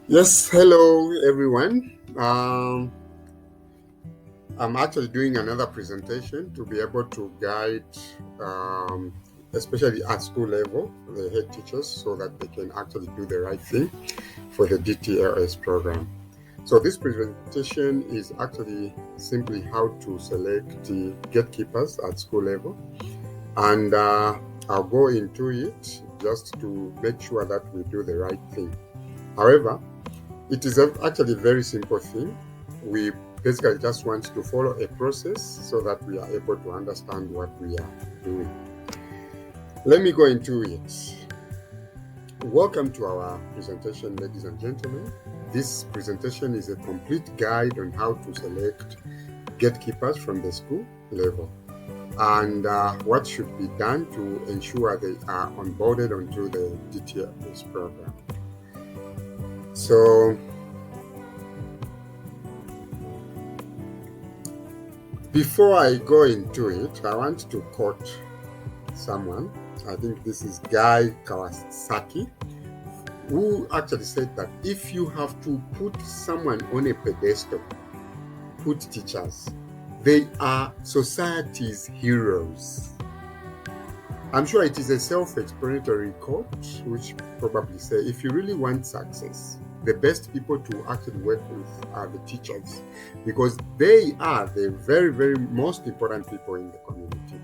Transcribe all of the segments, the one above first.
Yes, hello everyone. I'm actually doing another presentation to be able to guide, um, especially at school level, the head teachers so that they can actually do the right thing for the DTLS program. So, this presentation is actually simply how to select the gatekeepers at school level, and I'll go into it just to make sure that we do the right thing. However, it is actually a very simple thing. We basically just want to follow a process so that we are able to understand what we are doing. Let me go into it. Welcome to our presentation, ladies and gentlemen. This presentation is a complete guide on how to select gatekeepers from the school level and what should be done to ensure they are onboarded onto the DTS program. So, before I go into it, I want to quote someone. I think this is Guy Kawasaki, who actually said that if you have to put someone on a pedestal, put teachers. They are society's heroes. I'm sure it is a self-explanatory quote, which probably say if you really want success, the best people to actually work with are the teachers, because they are the very, very most important people in the community.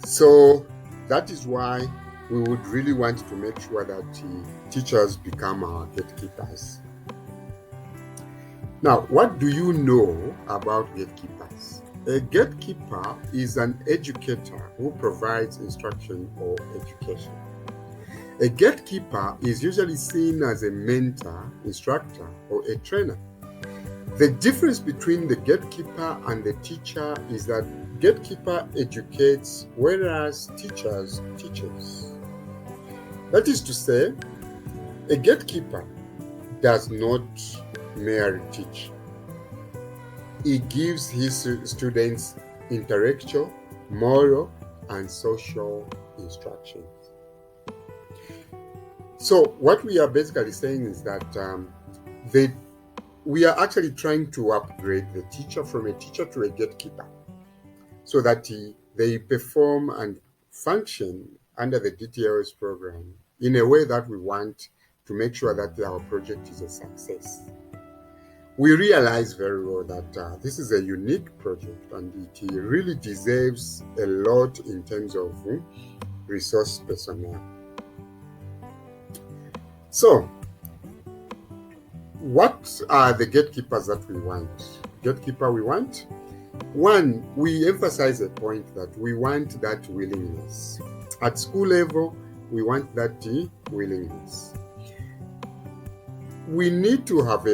So that is why we would really want to make sure that teachers become our gatekeepers. Now, what do you know about gatekeepers? A gatekeeper is an educator who provides instruction or education. A gatekeeper is usually seen as a mentor, instructor, or a trainer. The difference between the gatekeeper and the teacher is that gatekeeper educates, whereas teachers teaches. That is to say, a gatekeeper does not merely teach. He gives his students intellectual, moral, and social instructions. So what we are basically saying is that we are actually trying to upgrade the teacher from a teacher to a gatekeeper so that they perform and function under the DTLS program in a way that we want to make sure that our project is a success. We realize very well that this is a unique project and it really deserves a lot in terms of resource personnel. So, what are the gatekeepers that we want? Gatekeeper we want? One, we emphasize a point that we want that willingness. At school level, we want that willingness. We need to have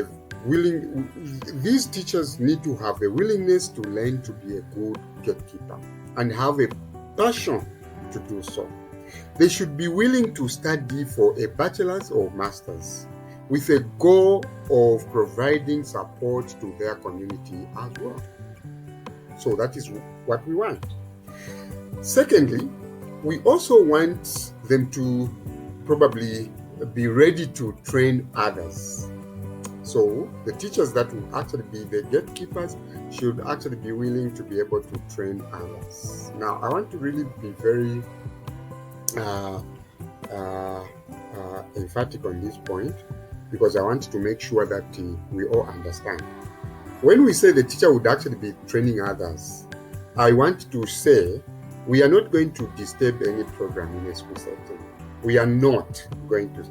these teachers need to have a willingness to learn to be a good gatekeeper and have a passion to do so. They should be willing to study for a bachelor's or master's with a goal of providing support to their community as well. So that is what we want. Secondly, we also want them to probably be ready to train others. So the teachers that will actually be the gatekeepers should actually be willing to be able to train others. Now, I want to really be very emphatic on this point because I want to make sure that we all understand. When we say the teacher would actually be training others, I want to say we are not going to disturb any program in a school setting. We are not going to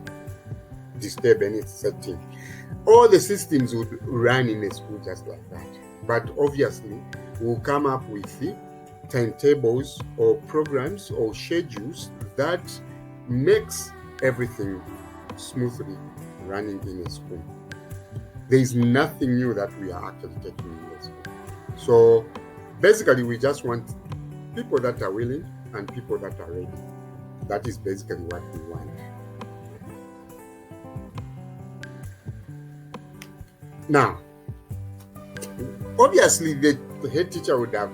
disturb any setting. All the systems would run in a school just like that. But obviously, we'll come up with the timetables or programs or schedules that makes everything smoothly running in a school. There is nothing new that we are actually taking in the school. So basically, we just want people that are willing and people that are ready. That is basically what we want. Now, obviously, the head teacher would have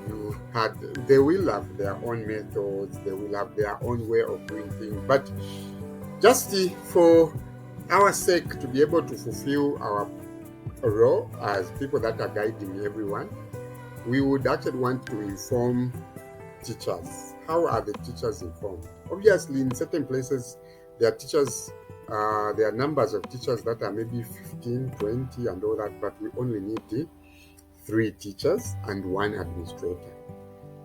they will have their own methods, they will have their own way of doing things, but just for our sake, to be able to fulfill our role as people that are guiding everyone, we would actually want to inform teachers. How are the teachers informed? Obviously, in certain places, there are teachers, there are numbers of teachers that are maybe 15, 20, and all that, but we only need 3 teachers and 1 administrator.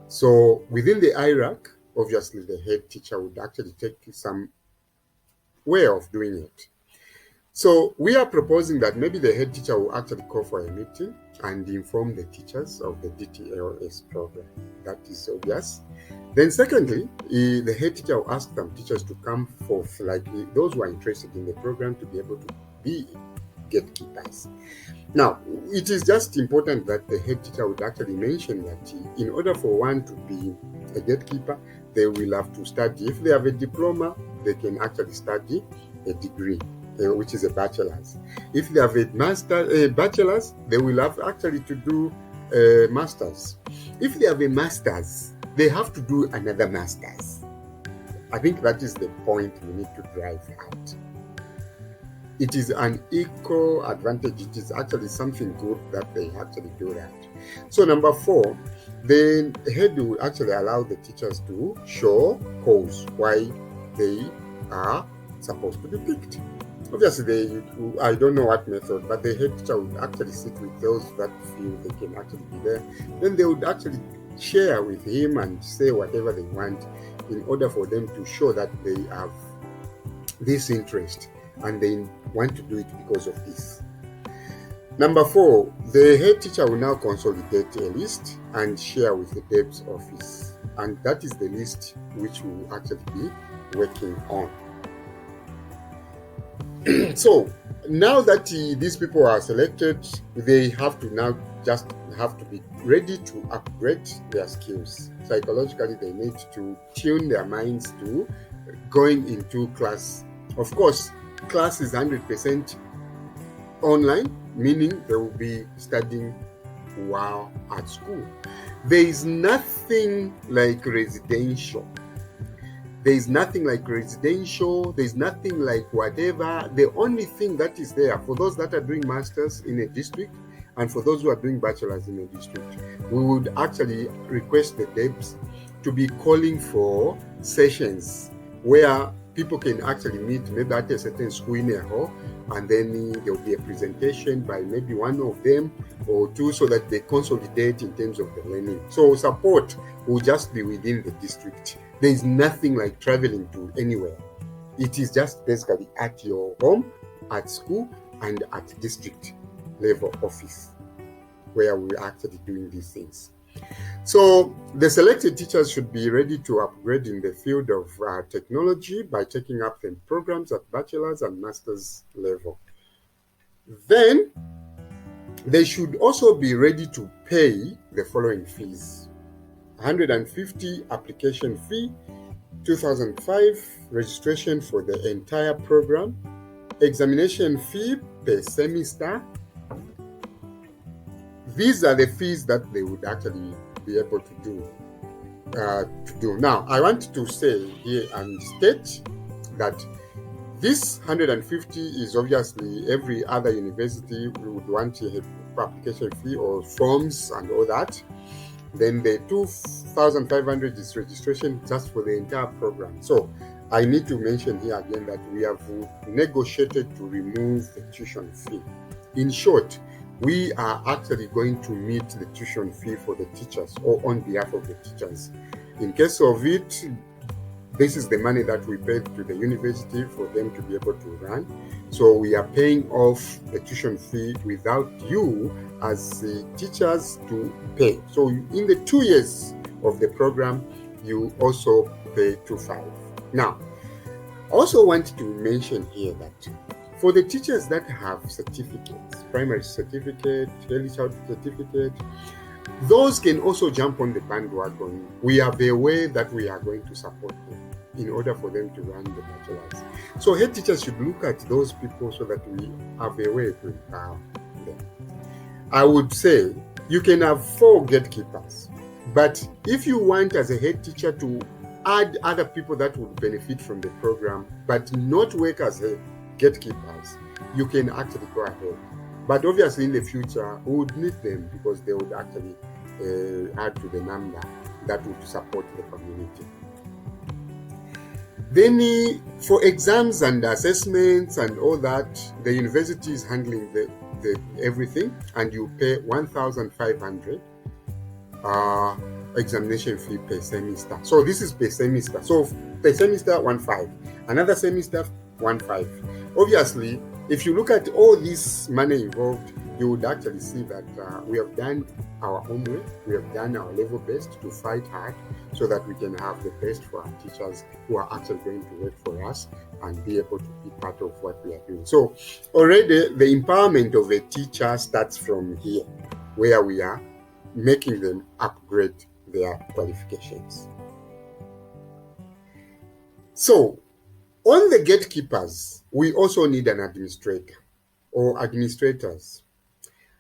So within the hierarchy, obviously, the head teacher would actually take some way of doing it. So we are proposing that maybe the head teacher will actually call for a meeting and inform the teachers of the DTLS program. That is obvious. Then secondly, the head teacher will ask some teachers to come forth, like those who are interested in the program, to be able to be gatekeepers. Now, it is just important that the head teacher would actually mention that in order for one to be a gatekeeper, they will have to study. If they have a diploma, they can actually study a degree, which is a bachelor's. If they have a bachelor's, they will have actually to do a master's. If they have a master's, they have to do another master's. I think that is the point we need to drive out. It is an equal advantage. It is actually something good that they actually do that. So number 4, the head will actually allow the teachers to show cause why they are supposed to be picked. Obviously, I don't know what method, but the head teacher would actually sit with those that feel they can actually be there. Then they would actually share with him and say whatever they want in order for them to show that they have this interest and they want to do it because of this. Number 4, the head teacher will now consolidate a list and share with the DEB's office. And that is the list which we will actually be working on. So now that these people are selected, they have to now just have to be ready to upgrade their skills. Psychologically, they need to tune their minds to going into class. Of course, class is 100% online, meaning they will be studying while at school. There is nothing like residential. There's nothing like whatever. The only thing that is there for those that are doing masters in a district and for those who are doing bachelors in a district, we would actually request the DEBs to be calling for sessions where people can actually meet maybe at a certain school in a hall, and then there will be a presentation by maybe one of them or two so that they consolidate in terms of the learning. So support will just be within the district. There is nothing like traveling to anywhere. It is just basically at your home, at school, and at district level office where we're actually doing these things. So the selected teachers should be ready to upgrade in the field of technology by taking up the programs at bachelor's and master's level. Then they should also be ready to pay the following fees: 150 application fee, 2005 registration for the entire program, examination fee per semester. These are the fees that they would actually be able to do. Now, I want to say here and state that this 150 is obviously every other university would want a application fee or forms and all that. Then the 2,500 is registration just for the entire program. So I need to mention here again that we have negotiated to remove the tuition fee. In short, we are actually going to meet the tuition fee for the teachers or on behalf of the teachers. In case of it, this is the money that we paid to the university for them to be able to run. So we are paying off the tuition fee without you as the teachers to pay. So in the 2 years of the program, you also pay 2,500. Now, I also want to mention here that for the teachers that have certificates, primary certificate, early childhood certificate, those can also jump on the bandwagon. We have a way that we are going to support them in order for them to run the bachelors. So head teachers should look at those people so that we have a way to empower them. I would say you can have 4 gatekeepers, but if you want as a head teacher to add other people that would benefit from the program, but not work as a gatekeepers, you can actually go ahead. But obviously in the future, we would need them because they would actually add to the number that would support the community. Then for exams and assessments and all that, the university is handling the everything, and you pay 1,500 examination fee per semester. So this is per semester. So per semester 1,500, another semester 1,500. Obviously, if you look at all this money involved, you would actually see that we have done our homework, we have done our level best to fight hard so that we can have the best for our teachers who are actually going to work for us and be able to be part of what we are doing. So already the empowerment of a teacher starts from here, where we are making them upgrade their qualifications. So on the gatekeepers, we also need an administrator or administrators.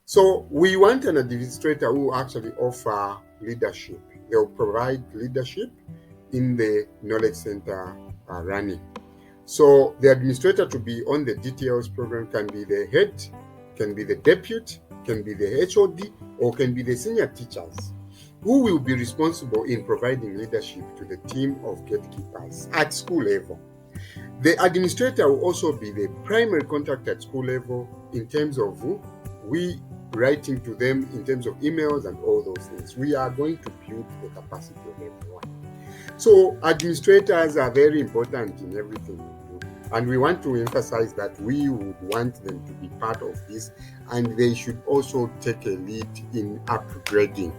So we want an administrator who actually offer leadership. They'll provide leadership in the knowledge center running. So the administrator to be on the DTLS program can be the head, can be the deputy, can be the HOD, or can be the senior teachers who will be responsible in providing leadership to the team of gatekeepers at school level. The administrator will also be the primary contact at school level in terms of we writing to them in terms of emails and all those things. We are going to build the capacity of everyone. So administrators are very important in everything we do. And we want to emphasize that we would want them to be part of this, and they should also take a lead in upgrading.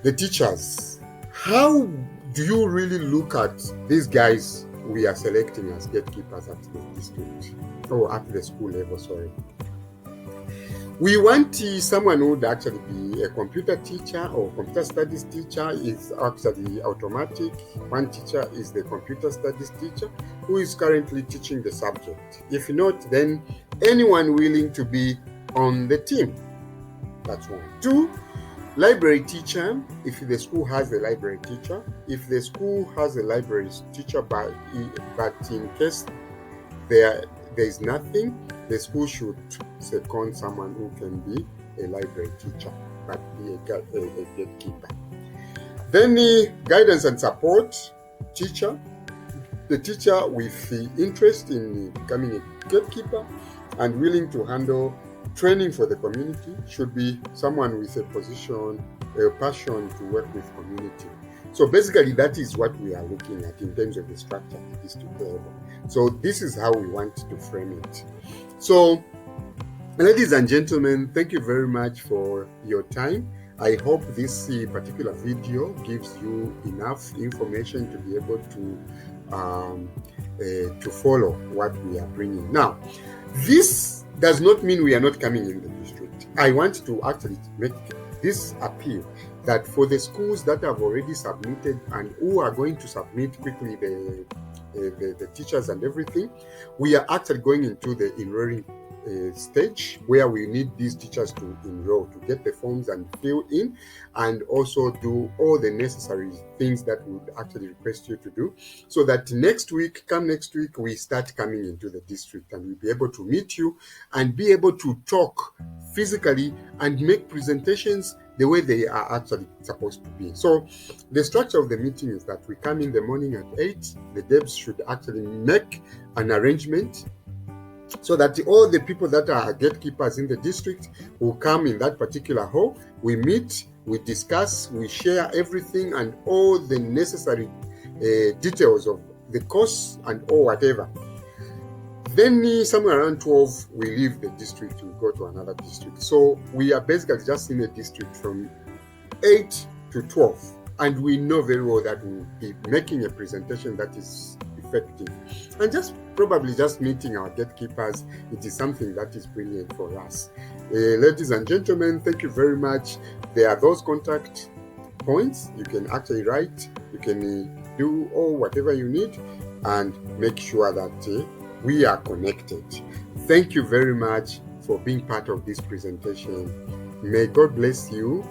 The teachers, how do you really look at these guys we are selecting as gatekeepers at the district or at the school level? We want someone who would actually be a computer teacher or computer studies teacher. Is actually automatic. One teacher is the computer studies teacher who is currently teaching the subject. If not, then anyone willing to be on the team. That's one. Two, library teacher, if the school has a library teacher. If the school has a library teacher, but in case there is nothing, the school should second someone who can be a library teacher, but be a gatekeeper. Then the guidance and support teacher, the teacher with the interest in becoming a gatekeeper and willing to handle training for the community, should be someone with a position, a passion to work with community. So basically that is what we are looking at in terms of the structure at the district level. So this is how we want to frame it. So ladies and gentlemen, thank you very much for your time. I hope this particular video gives you enough information to be able to follow what we are bringing. Now, this does not mean we are not coming in the district. I want to actually make this appeal that for the schools that have already submitted and who are going to submit quickly the teachers and everything, we are actually going into the enrolling stage where we need these teachers to enroll, to get the forms and fill in, and also do all the necessary things that we would actually request you to do, so that next week, we start coming into the district and we'll be able to meet you and be able to talk physically and make presentations the way they are actually supposed to be. So the structure of the meeting is that we come in the morning at 8. The devs should actually make an arrangement so that all the people that are gatekeepers in the district will come in that particular hall. We meet, we discuss, we share everything and all the necessary details of the course and or whatever. Then somewhere around 12, we leave the district, we go to another district. So we are basically just in a district from 8 to 12. And we know very well that we'll be making a presentation that is effective. And probably just meeting our gatekeepers, it is something that is brilliant for us. Ladies and gentlemen, thank you very much. There are those contact points. You can actually write, you can do all whatever you need and make sure that we are connected. Thank you very much for being part of this presentation. May God bless you.